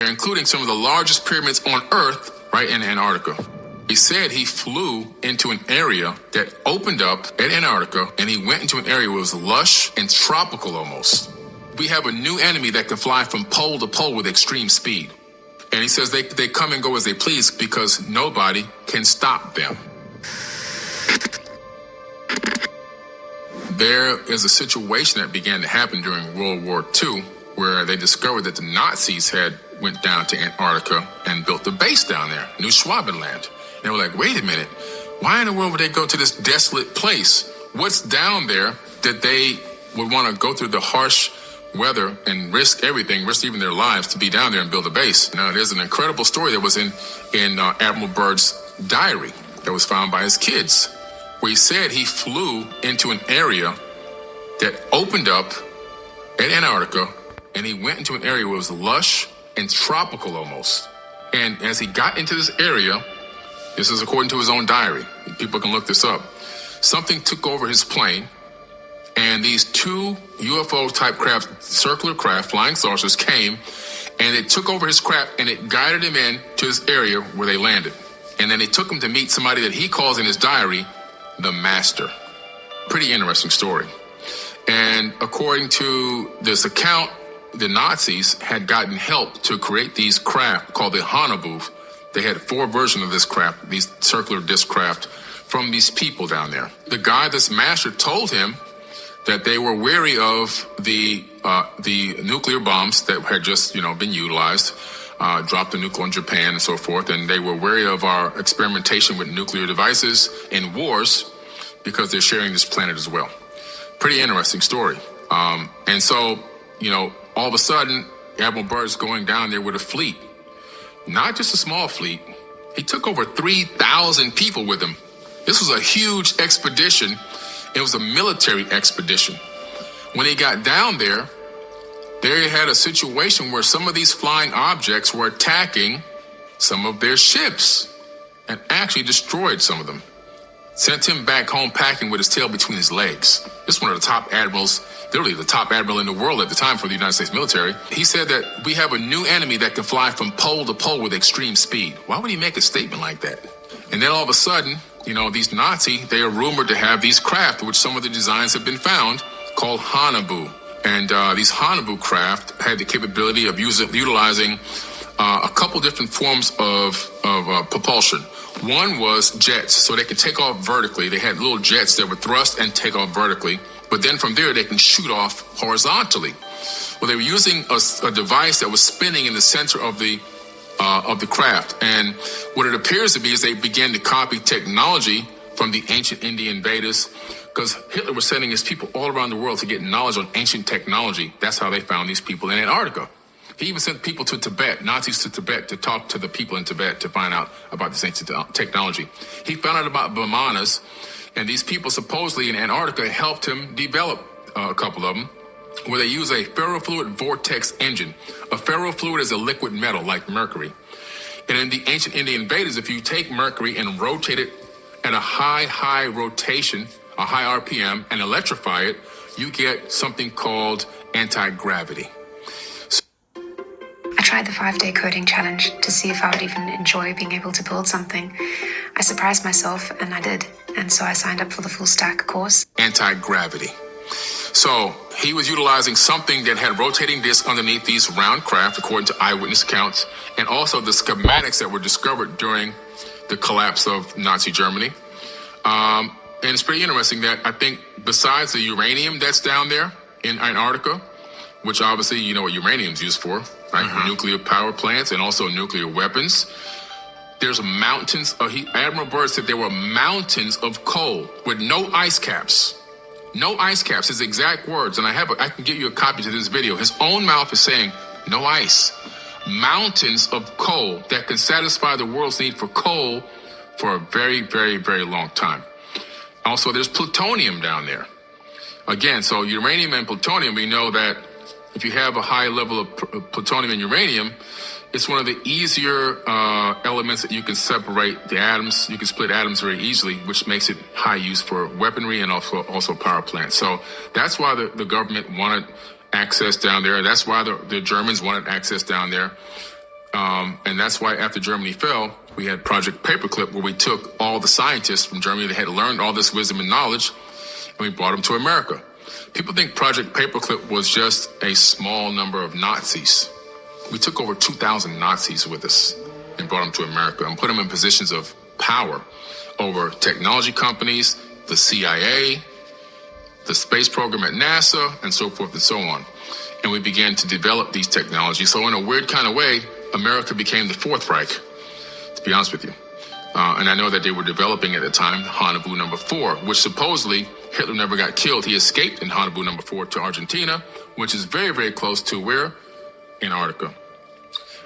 including some of the largest pyramids on Earth right in Antarctica. He said he flew into an area that opened up at Antarctica, and he went into an area where it was lush and tropical almost. We have a new enemy that can fly from pole to pole with extreme speed. And he says they come and go as they please because nobody can stop them. There is a situation that began to happen during World War II where they discovered that the Nazis had went down to Antarctica and built a base down there, New Schwabenland. And they were like, wait a minute, why in the world would they go to this desolate place? What's down there that they would want to go through the harsh weather and risk everything, risk even their lives to be down there and build a base? Now, there's an incredible story that was in Admiral Byrd's diary that was found by his kids, where he said he flew into an area that opened up at Antarctica, and he went into an area where it was lush and tropical almost. And as he got into this area, this is according to his own diary, people can look this up, something took over his plane, and these two UFO-type craft, circular craft, flying saucers came, and it took over his craft, and it guided him in to this area where they landed. And then they took him to meet somebody that he calls in his diary the Master. Pretty interesting story. And according to this account, the Nazis had gotten help to create these craft called the Hanabu. They had 4 versions of this craft, these circular disc craft, from these people down there. The guy, this Master, told him that they were wary of the nuclear bombs that had just, been utilized, dropped the nuke on Japan and so forth, and they were wary of our experimentation with nuclear devices in wars because they're sharing this planet as well. Pretty interesting story. And so, all of a sudden, Admiral Byrd's going down there with a fleet. Not just a small fleet. He took over 3,000 people with him. This was a huge expedition. It was a military expedition. When he got down there, they had a situation where some of these flying objects were attacking some of their ships and actually destroyed some of them. Sent him back home packing with his tail between his legs. This is one of the top admirals, literally the top admiral in the world at the time for the United States military. He said that we have a new enemy that can fly from pole to pole with extreme speed. Why would he make a statement like that? And then all of a sudden, these Nazi, they are rumored to have these craft, which some of the designs have been found, called Hanabu. And these Hanabu craft had the capability of utilizing a couple different forms of propulsion. One was jets, so they could take off vertically. They had little jets that would thrust and take off vertically, but then from there they can shoot off horizontally. Well, they were using a device that was spinning in the center of the craft, and what it appears to be is they began to copy technology from the ancient Indian invaders, because Hitler was sending his people all around the world to get knowledge on ancient technology. That's how they found these people in Antarctica. He even sent people to Tibet, Nazis to Tibet, to talk to the people in Tibet to find out about this ancient technology. He found out about Brahmanas, and these people supposedly in Antarctica helped him develop a couple of them, where they use a ferrofluid vortex engine. A ferrofluid is a liquid metal like mercury. And in the ancient Indian Vedas, if you take mercury and rotate it at a high rotation, a high RPM, and electrify it, you get something called anti-gravity. I tried the 5-day coding challenge to see if I would even enjoy being able to build something. I surprised myself, and I did. And so I signed up for the full stack course. Anti-gravity. So he was utilizing something that had rotating discs underneath these round craft, according to eyewitness accounts, and also the schematics that were discovered during the collapse of Nazi Germany. And it's pretty interesting that I think besides the uranium that's down there in Antarctica, which obviously you know what uranium's used for, right? Nuclear power plants and also nuclear weapons. There's mountains. Admiral Byrd said there were mountains of coal with no ice caps. No ice caps, his exact words. And I can give you a copy to this video. His own mouth is saying, no ice. Mountains of coal that can satisfy the world's need for coal for a very, very, very long time. Also, there's plutonium down there. Again, so uranium and plutonium, we know that if you have a high level of plutonium and uranium, it's one of the easier elements that you can separate the atoms. You can split atoms very easily, which makes it high use for weaponry and also power plants. So that's why the government wanted access down there. That's why the Germans wanted access down there. And that's why after Germany fell, we had Project Paperclip, where we took all the scientists from Germany that had learned all this wisdom and knowledge, and we brought them to America. People think Project Paperclip was just a small number of Nazis. We took over 2,000 Nazis with us and brought them to America and put them in positions of power over technology companies, the CIA, the space program at NASA, and so forth and so on. And we began to develop these technologies. So in a weird kind of way, America became the Fourth Reich, to be honest with you. And I know that they were developing at the time Hanabu number 4, which supposedly Hitler never got killed. He escaped in Hanabu number 4 to Argentina, which is very, very close to where? Antarctica.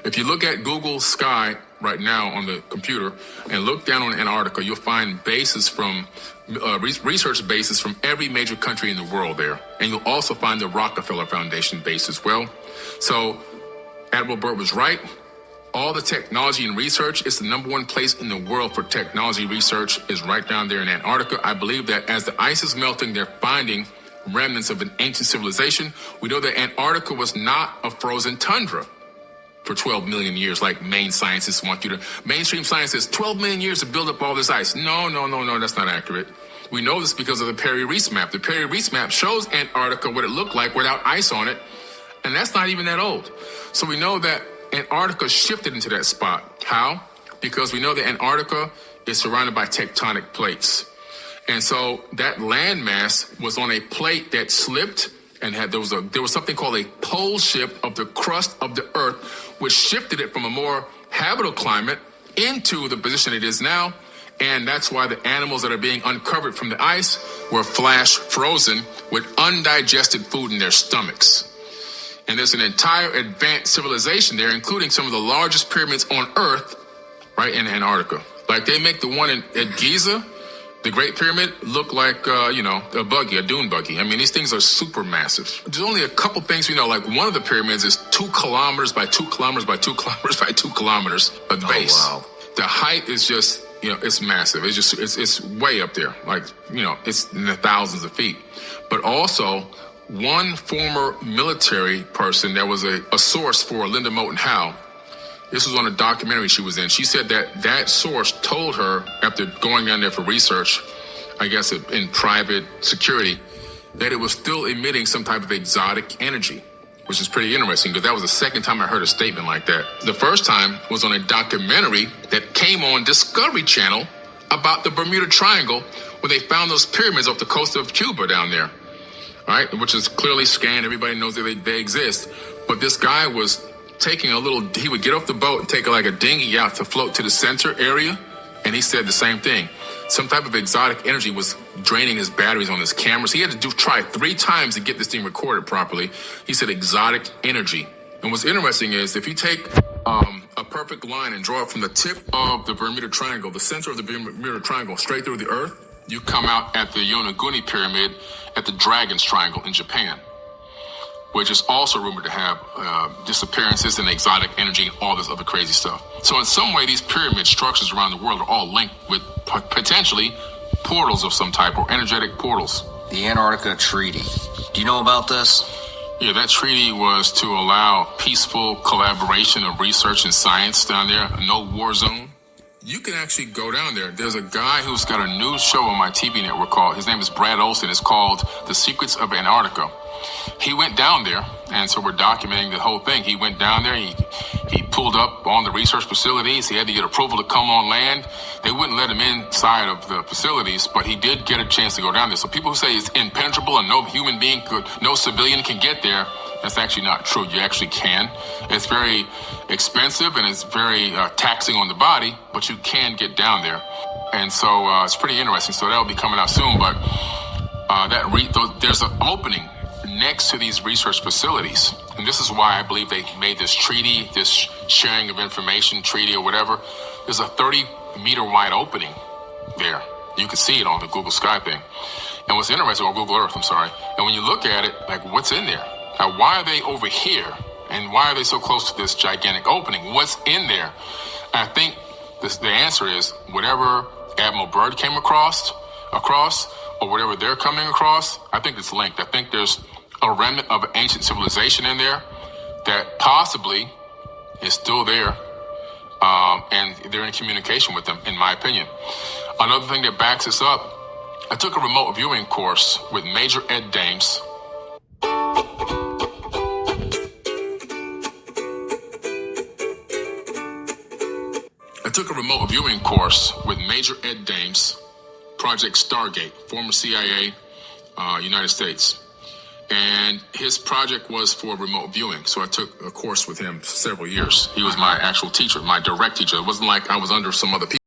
If you look at Google Sky right now on the computer and look down on Antarctica, you'll find bases from research bases from every major country in the world there. And you'll also find the Rockefeller Foundation base as well. So Admiral Byrd was right. All the technology and research is the number one place in the world for technology research is right down there in Antarctica. I believe that as the ice is melting, they're finding remnants of an ancient civilization. We know that Antarctica was not a frozen tundra for 12 million years, like mainstream science says 12 million years to build up all this ice. No, that's not accurate. We know this because of the Perry-Reese map. The Perry-Reese map shows Antarctica, what it looked like without ice on it, and that's not even that old. So we know that Antarctica shifted into that spot. How? Because we know that Antarctica is surrounded by tectonic plates. And so that landmass was on a plate that slipped and there was something called a pole shift of the crust of the earth, which shifted it from a more habitable climate into the position it is now. And that's why the animals that are being uncovered from the ice were flash frozen with undigested food in their stomachs. And there's an entire advanced civilization there, including some of the largest pyramids on Earth, right in Antarctica. Like they make the one at Giza, the Great Pyramid, look like, a buggy, a dune buggy. I mean, these things are super massive. There's only a couple things we know. Like one of the pyramids is 2 kilometers by 2 kilometers by 2 kilometers by 2 kilometers at the base. Wow. The height is just, it's massive. It's way up there. Like, it's in the thousands of feet. But also, one former military person that was a source for Linda Moulton Howe, this was on a documentary she was in. She said that source told her, after going down there for research, I guess in private security, that it was still emitting some type of exotic energy, which is pretty interesting because that was the second time I heard a statement like that. The first time was on a documentary that came on Discovery Channel about the Bermuda Triangle, where they found those pyramids off the coast of Cuba down there, right? Which is clearly scanned. Everybody knows that they exist. But this guy was taking he would get off the boat and take like a dinghy out to float to the center area. And he said the same thing. Some type of exotic energy was draining his batteries on his cameras. He had to try 3 times to get this thing recorded properly. He said exotic energy. And what's interesting is if you take a perfect line and draw it from the tip of the Bermuda Triangle, the center of the Bermuda Triangle, straight through the earth, you come out at the Yonaguni Pyramid at the Dragon's Triangle in Japan, which is also rumored to have disappearances and exotic energy and all this other crazy stuff. So in some way, these pyramid structures around the world are all linked with potentially portals of some type or energetic portals. The Antarctica Treaty. Do you know about this? Yeah, that treaty was to allow peaceful collaboration of research and science down there, no war zone. You can actually go down there. There's a guy who's got a new show on my TV network his name is Brad Olson. It's called The Secrets of Antarctica. He went down there, and so we're documenting the whole thing. He went down there, he pulled up on the research facilities. He had to get approval to come on land. They wouldn't let him inside of the facilities, but he did get a chance to go down there. So people who say it's impenetrable and no civilian can get there, that's actually not true. You actually can. It's very expensive and it's very taxing on the body, but you can get down there. And so it's pretty interesting. So that'll be coming out soon, but there's an opening next to these research facilities. And this is why I believe they made this treaty, this sharing of information treaty or whatever. There's a 30-meter wide opening there. You can see it on the Google Sky thing. And what's interesting, on Google Earth, I'm sorry. And when you look at it, like, what's in there? Now, why are they over here? And why are they so close to this gigantic opening? What's in there? I think the answer is whatever Admiral Byrd came across, or whatever they're coming across, I think it's linked. I think there's a remnant of an ancient civilization in there that possibly is still there, and they're in communication with them, in my opinion. Another thing that backs this up, I took a remote viewing course with Major Ed Dames. I took a remote viewing course with Major Ed Dames, Project Stargate, former CIA, United States. And his project was for remote viewing. So I took a course with him for several years. He was my actual teacher, my direct teacher. It wasn't like I was under some other people.